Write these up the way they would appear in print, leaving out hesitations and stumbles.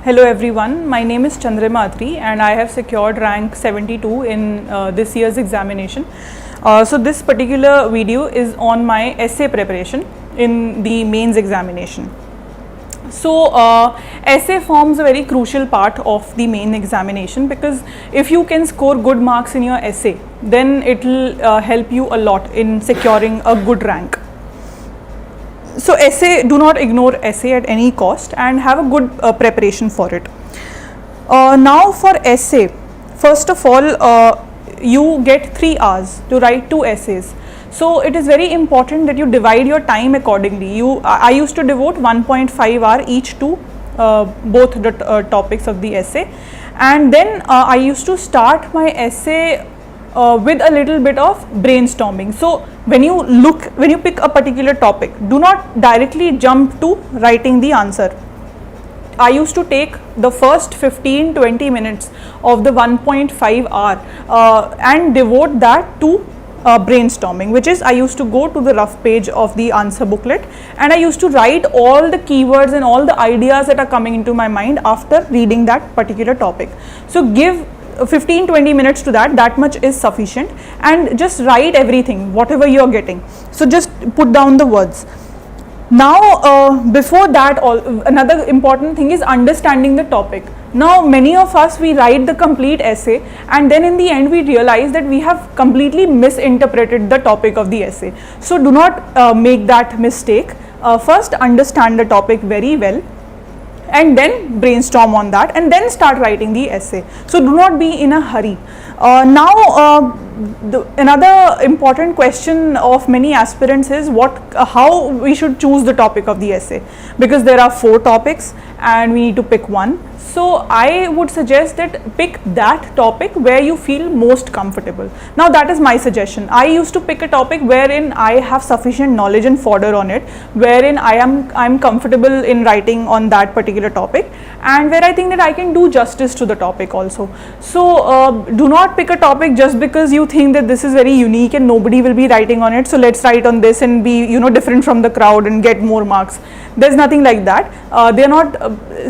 Hello everyone, my name is Chandrima Attri and I have secured rank 72 in this year's examination. So this particular video is on my essay preparation in the mains examination. So essay forms a very crucial part of the main examination, because if you can score good marks in your essay, then it will help you a lot in securing a good rank. So essay, do not ignore essay at any cost and have a good preparation for it. Now for essay, first of all, you get 3 hours to write 2 essays. So it is very important that you divide your time accordingly. I used to devote 1.5 hour each to both the topics of the essay, and then I used to start my essay with a little bit of brainstorming. So when you pick a particular topic, do not directly jump to writing the answer. I used to take the first 15-20 minutes of the 1.5 hour and devote that to brainstorming, which is I used to go to the rough page of the answer booklet and I used to write all the keywords and all the ideas that are coming into my mind after reading that particular topic. So give 15-20 minutes to that much is sufficient, and just write everything, whatever you are getting. So just put down the words. Now before that, another important thing is understanding the topic. Now many of us, we write the complete essay and then in the end we realize that we have completely misinterpreted the topic of the essay. So do not make that mistake. First understand the topic very well and then brainstorm on that and then start writing the essay. So do not be in a hurry. Another important question of many aspirants is how we should choose the topic of the essay, because there are 4 topics and we need to pick one. So I would suggest that pick that topic where you feel most comfortable. Now that is my suggestion. I used to pick a topic wherein I have sufficient knowledge and fodder on it, wherein I am comfortable in writing on that particular topic, and where I think that I can do justice to the topic also. So do not pick a topic just because you think that this is very unique and nobody will be writing on it, so let's write on this and be different from the crowd and get more marks. There's nothing like that. They're not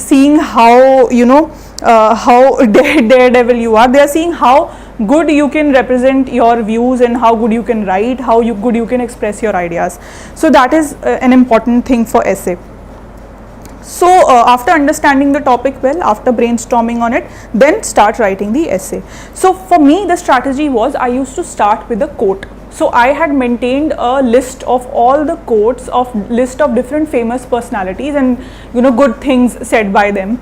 seeing how how daredevil you are. They are seeing how good you can represent your views and how good you can write, how good you can express your ideas. So that is an important thing for essay. So after understanding the topic well, after brainstorming on it, then start writing the essay. So for me, the strategy was I used to start with a quote. So I had maintained a list of all the quotes list of different famous personalities and good things said by them,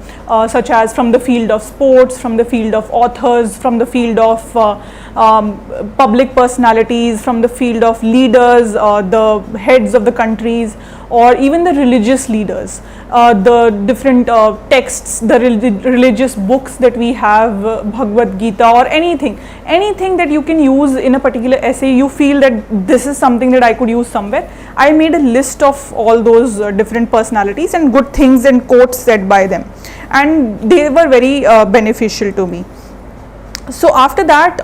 such as from the field of sports, from the field of authors, from the field of public personalities, from the field of leaders, the heads of the countries, or even the religious leaders, the different texts, the religious books that we have, Bhagavad Gita or anything that you can use in a particular essay. You feel that this is something that I could use somewhere. I made a list of all those different personalities and good things and quotes said by them, and they were very beneficial to me. So after that,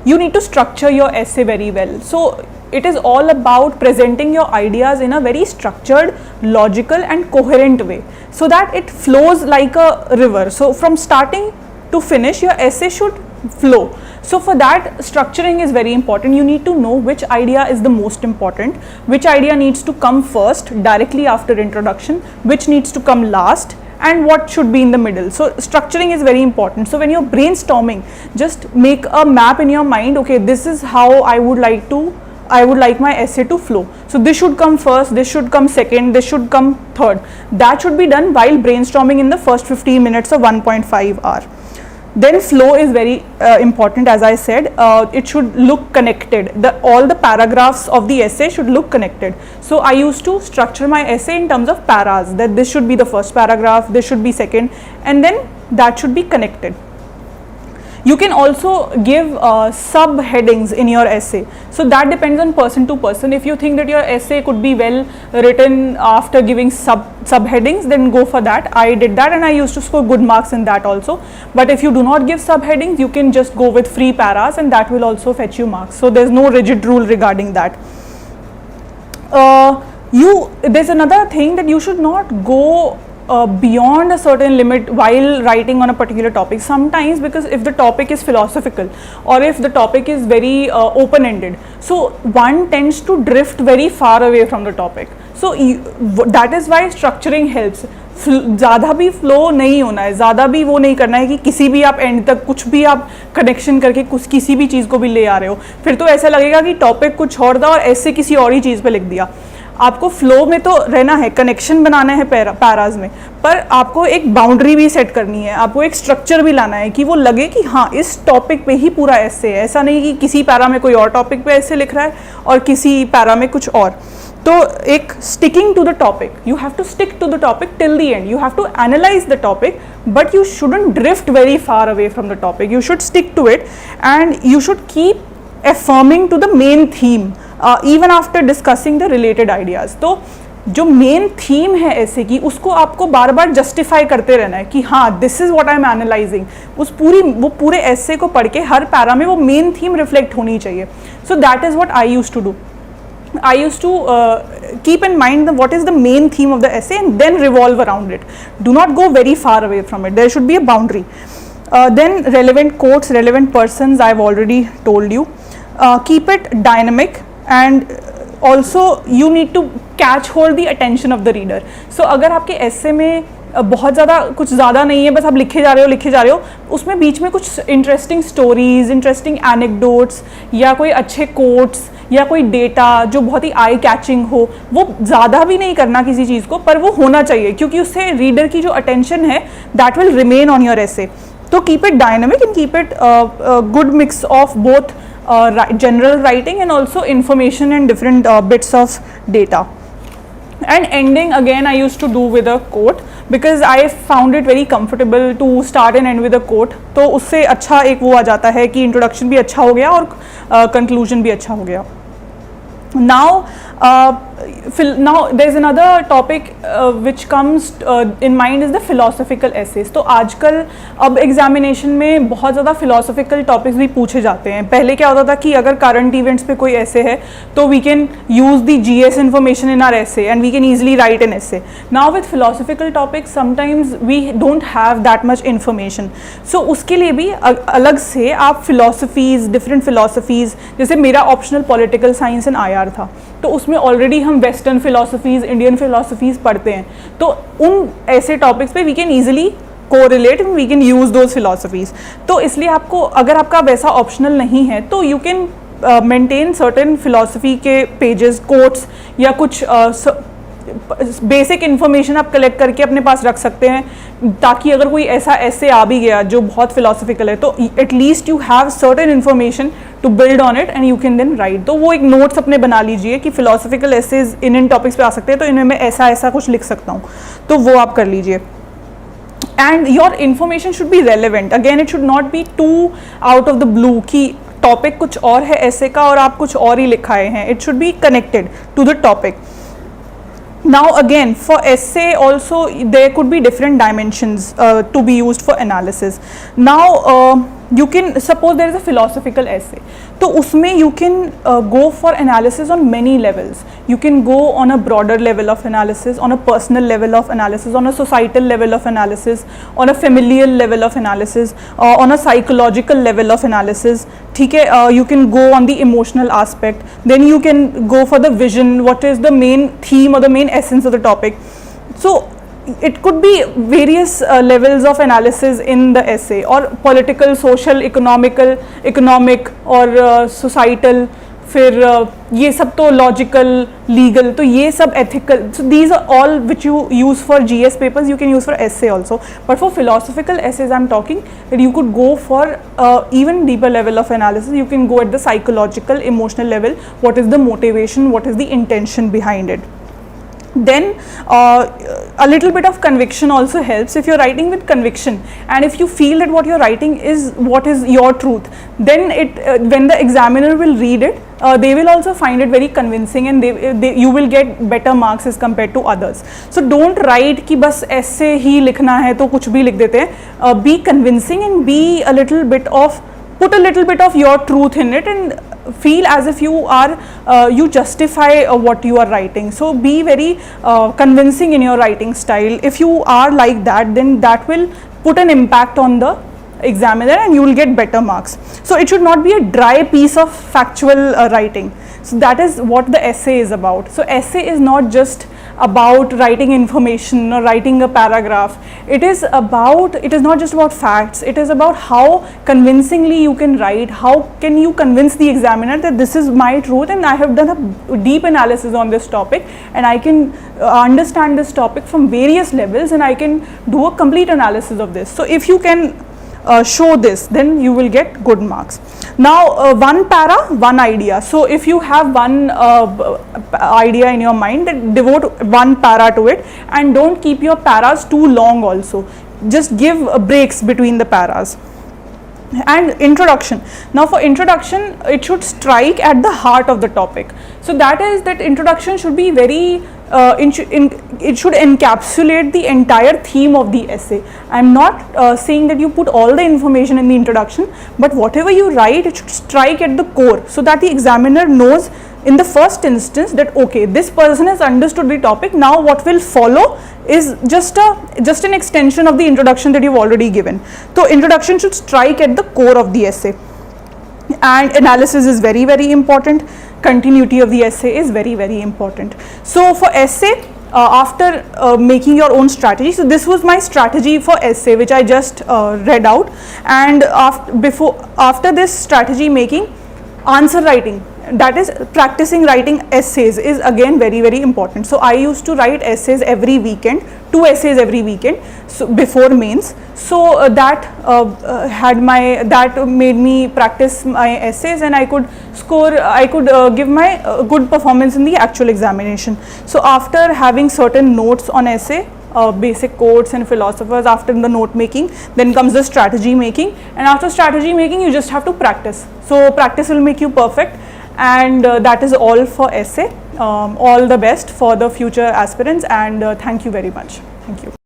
you need to structure your essay very well. So it is all about presenting your ideas in a very structured, logical and coherent way, so that it flows like a river. So from starting to finish, your essay should flow. So for that, structuring is very important. You need to know which idea is the most important, which idea needs to come first directly after introduction, which needs to come last, and what should be in the middle. So structuring is very important. So when you're brainstorming, just make a map in your mind. Okay, this is how I would like my essay to flow. So this should come first, this should come second, this should come third. That should be done while brainstorming in the first 15 minutes of 1.5 hour. Then flow is very important. As I said, it should look connected. All the paragraphs of the essay should look connected. So I used to structure my essay in terms of paras, that this should be the first paragraph, this should be second, and then that should be connected. You can also give subheadings in your essay. So that depends on person to person. If you think that your essay could be well written after giving subheadings, then go for that. I did that and I used to score good marks in that also. But if you do not give subheadings, you can just go with free paras and that will also fetch you marks. So there's no rigid rule regarding that. There's another thing that you should not go beyond a certain limit while writing on a particular topic. Sometimes, because if the topic is philosophical or if the topic is very open-ended, so one tends to drift very far away from the topic. So that is why structuring helps. ज़्यादा भी flow नहीं होना है, ज़्यादा भी वो नहीं करना है कि किसी भी आप एंड तक कुछ भी आप कनेक्शन करके कुछ किसी भी चीज़ को भी ले आ रहे हो, फिर तो ऐसा लगेगा कि टॉपिक कुछ और था और ऐसे किसी और ही चीज़ पे लिख दिया. आपको फ्लो में तो रहना है, कनेक्शन बनाना है पैराज में, पर आपको एक बाउंड्री भी सेट करनी है, आपको एक स्ट्रक्चर भी लाना है कि वो लगे कि हाँ इस टॉपिक पे ही पूरा ऐसे है. ऐसा नहीं कि किसी पैरा में कोई और टॉपिक पे ऐसे लिख रहा है और किसी पैरा में कुछ और. तो एक sticking to the topic, you have to stick to the topic till the end. You have to analyse the topic, but you shouldn't drift very far away from the topic. You should stick to it and you should keep affirming to the main theme even after discussing the related ideas. तो जो main theme है ऐसे की, उसको आपको बार बार justify करते रहना है कि हाँ this is what I am analysing. वो पूरे ऐसे को पढ़ के हर पैरा में वो मेन थीम रिफ्लेक्ट होनी चाहिए. So that is what I used to do. I used to keep in mind what is the main theme of the essay and then revolve around it. Do not go very far away from it. There should be a boundary. Then relevant quotes, relevant persons, I've already told you. Keep it dynamic and also you need to catch hold the attention of the reader. So अगर आपके essay में बहुत ज़्यादा कुछ ज़्यादा नहीं है, बस आप लिखे जा रहे हो, उसमें बीच में कुछ इंटरेस्टिंग स्टोरीज, इंटरेस्टिंग एनेक्डोट्स या कोई अच्छे कोट्स या कोई डेटा जो बहुत ही आई कैचिंग हो, वो ज़्यादा भी नहीं करना किसी चीज़ को, पर वो होना चाहिए क्योंकि उससे रीडर की जो अटेंशन है that will remain on your essay. तो keep it dynamic and keep it good mix of both general writing and also information and different bits of data. And ending again I used to do with a quote because I found it very comfortable to start and end with a quote. तो उससे अच्छा एक वो आ जाता है कि introduction भी अच्छा हो गया और conclusion भी अच्छा हो गया. Now there is another topic which comes in mind is the philosophical essays. तो आजकल अब एग्जामिनेशन में बहुत ज़्यादा philosophical topics भी पूछे जाते हैं. पहले क्या होता था कि अगर current events पे कोई essay है तो we can use the GS information in our essay and we can easily write an essay. Now with philosophical topics sometimes we don't have that much information. So उसके लिए भी अलग से आप philosophies, different philosophies, जैसे मेरा optional political science and IR था, तो उसमें ऑलरेडी हम वेस्टर्न फिलोसफीज़, इंडियन फिलोसफीज़ पढ़ते हैं, तो उन ऐसे टॉपिक्स पे we can easily correlate and we can use those philosophies. तो इसलिए आपको अगर आपका वैसा ऑप्शनल नहीं है तो you can maintain certain philosophy के पेजेस, कोट्स या कुछ बेसिक इन्फॉर्मेशन आप कलेक्ट करके अपने पास रख सकते हैं, ताकि अगर कोई ऐसा ऐसे आ भी गया जो बहुत फिलोसफिकल है तो at least you have certain information to build on it and you can then write. तो वो एक नोट्स अपने बना लीजिए कि फिलोसफिकल एसेज इन टॉपिक्स पे आ सकते हैं, तो इनमें मैं ऐसा कुछ लिख सकता हूँ, तो वो आप कर लीजिए. And your information should be relevant. Again it should not be too out of the blue कि टॉपिक कुछ और है ऐसे का और आप कुछ और ही लिखाए हैं. It should be connected to the topic. Now again for essay also there could be different dimensions to be used for analysis. Now you can suppose there is a philosophical essay, तो उसमें you can go for analysis on many levels. You can go on a broader level of analysis, on a personal level of analysis, on a societal level of analysis, on a familial level of analysis, on a psychological level of analysis. ठीक है, you can go on the emotional aspect. Then you can go for the vision. What is the main theme or the main essence of the topic? So it could be various levels of analysis in the essay, or political, social, economic or societal. फिर ये सब तो logical, legal, तो ये सब ethical. So these are all which you use for GS papers, you can use for essay also. But for philosophical essays I'm talking that you could go for even deeper level of analysis. You can go at the psychological, emotional level. What is the motivation, what is the intention behind it. Then a little bit of conviction also helps. If you're writing with conviction and if you feel that what you're writing is what is your truth, then when the examiner will read it, they will also find it very convincing and you will get better marks as compared to others. So don't write कि बस ऐसे ही लिखना है तो कुछ भी लिख देते हैं. Be convincing and be a little bit of, put a little bit of your truth in it and feel as if you are you justify what you are writing. So be very convincing in your writing style. If you are like that, then that will put an impact on the examiner and you will get better marks. So it should not be a dry piece of factual writing. So that is what the essay is about. So essay is not just about writing information or writing a paragraph. It is not just about facts. It is about how convincingly you can write, how can you convince the examiner that this is my truth and I have done a deep analysis on this topic and I can understand this topic from various levels and I can do a complete analysis of this. So if you can show this, then you will get good marks. Now one para, one idea. So if you have one idea in your mind, then devote one para to it and don't keep your paras too long also. Just give breaks between the paras. And introduction. Now for introduction, it should strike at the heart of the topic. So that introduction should be very it should encapsulate the entire theme of the essay. I am not saying that you put all the information in the introduction, but whatever you write, it should strike at the core, so that the examiner knows in the first instance that okay, this person has understood the topic. Now what will follow is just an extension of the introduction that you've already given. So introduction should strike at the core of the essay. And analysis is very, very important. Continuity of the essay is very, very important. So for essay, after making your own strategy, so this was my strategy for essay which I just read out, and after this strategy making, answer writing, that is practicing writing essays, is again very, very important. So I used to write essays every weekend, 2 essays every weekend, so before mains. So that made me practice my essays and I could give my good performance in the actual examination. So after having certain notes on essay, basic quotes and philosophers, after the note making, then comes the strategy making, and after strategy making you just have to practice. So practice will make you perfect, and that is all for essay. All the best for the future aspirants, and thank you very much. Thank you.